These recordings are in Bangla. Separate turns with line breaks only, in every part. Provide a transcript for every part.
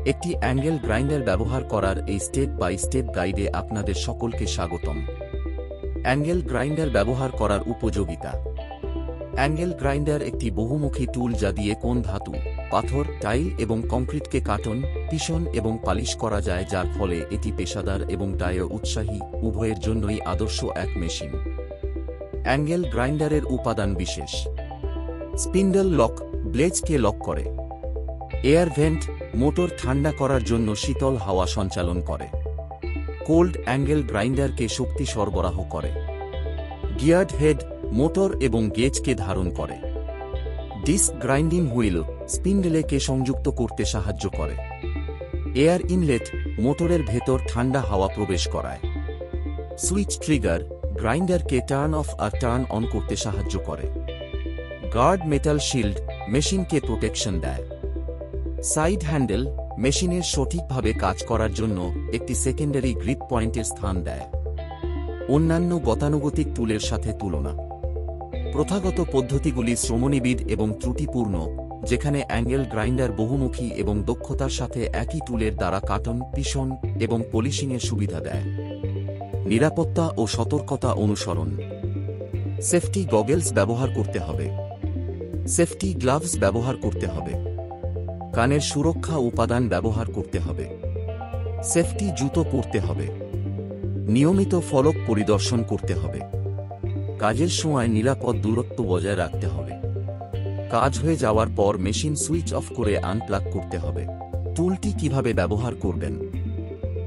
একটি অ্যাঙ্গেল গ্রাইন্ডার ব্যবহার করার এই স্টেপ বাই স্টেপ গাইডে আপনাদের সকলকে স্বাগতম। অ্যাঙ্গেল গ্রাইন্ডার ব্যবহার করার উপযোগিতা। অ্যাঙ্গেল গ্রাইন্ডার একটি বহুমুখী টুল যা দিয়ে কোন ধাতু, পাথর, টাইল এবং কংক্রিটকে কাটন, পিষণ এবং পালিশ করা যায়, যার ফলে এটি পেশাদার এবং ব্যয় উৎসাহী উভয়ের জন্যই আদর্শ এক মেশিন। অ্যাঙ্গেল গ্রাইন্ডারের উপাদান বিশেষ। স্পিন্ডল লক, ব্লেডসকে লক করে। এয়ার ভেন্ট, মোটর ঠান্ডা করার জন্য শীতল হাওয়া সঞ্চালন করে। কোল্ড অ্যাঙ্গেল গ্রাইন্ডারকে শক্তি সরবরাহ করে। গিয়ার্ড হেড, মোটর এবং গেজকে ধারণ করে। ডিস্ক গ্রাইন্ডিং হুইল, স্পিন্ডেলকে সংযুক্ত করতে সাহায্য করে। এয়ার ইনলেট, মোটরের ভেতর ঠান্ডা হাওয়া প্রবেশ করায়। সুইচ ট্রিগার, গ্রাইন্ডারকে টার্ন অফ আর টার্ন অন করতে সাহায্য করে। গার্ড মেটাল শিল্ড, মেশিনকে প্রোটেকশন দেয়। সাইড হ্যান্ডেল, মেশিনের সঠিকভাবে কাজ করার জন্য একটি সেকেন্ডারি গ্রিপ পয়েন্টের স্থান দেয়। অন্যান্য গতানুগতিক টুলের সাথে তুলনা। প্রথাগত পদ্ধতিগুলি শ্রমনিবিড় এবং ত্রুটিপূর্ণ, যেখানে অ্যাঙ্গেল গ্রাইন্ডার বহুমুখী এবং দক্ষতার সাথে একই টুলের দ্বারা কাটন, পিষণ এবং পলিশিংয়ের সুবিধা দেয়। নিরাপত্তা ও সতর্কতা অনুসরণ। সেফটি গগলস ব্যবহার করতে হবে। সেফটি গ্লাভস ব্যবহার করতে হবে। কানের সুরক্ষা উপাদান ব্যবহার করতে হবে। সেফটি জুতো পরতে হবে। নিয়মিত ফলক পরিদর্শন করতে হবে। কাজের সময় নিরাপদ দূরত্ব বজায় রাখতে হবে। কাজ হয়ে যাওয়ার পর মেশিন সুইচ অফ করে আনপ্লাগ করতে হবে। টুলটি কিভাবে ব্যবহার করবেন?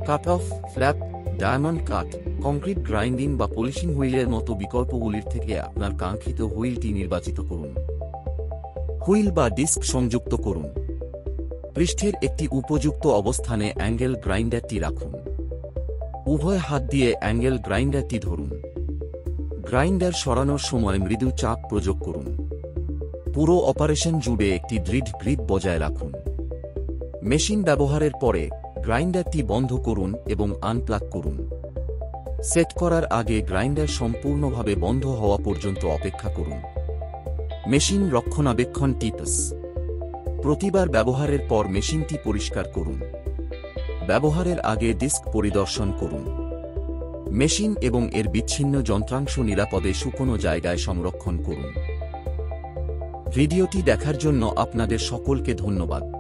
Cut off, flap, diamond cut, concrete grinding বা পলিশিং হুইলের মতো বিকল্পগুলির থেকে আপনার কাঙ্ক্ষিত হুইলটি নির্বাচিত করুন। হুইল বা ডিস্ক সংযুক্ত করুন। পৃষ্ঠের একটি উপযুক্ত অবস্থানে অ্যাঙ্গেল গ্রাইন্ডারটি রাখুন। উভয় হাত দিয়ে অ্যাঙ্গেল গ্রাইন্ডারটি ধরুন। গ্রাইন্ডার সরানোর সময় মৃদু চাপ প্রয়োগ করুন। পুরো অপারেশন জুড়ে একটি দৃঢ় গ্রিপ বজায় রাখুন। মেশিন ব্যবহারের পরে গ্রাইন্ডারটি বন্ধ করুন এবং আনপ্লাগ করুন। সেট করার আগে গ্রাইন্ডার সম্পূর্ণভাবে বন্ধ হওয়া পর্যন্ত অপেক্ষা করুন। মেশিন রক্ষণাবেক্ষণ টিপস। প্রতিবার ব্যবহারের পর মেশিনটি পরিষ্কার করুন। ব্যবহারের আগে ডিস্ক পরিদর্শন করুন। মেশিন এবং এর বিচ্ছিন্ন যন্ত্রাংশ নিরাপদে শুকনো জায়গায় সংরক্ষণ করুন। ভিডিওটি দেখার জন্য আপনাদের সকলকে ধন্যবাদ।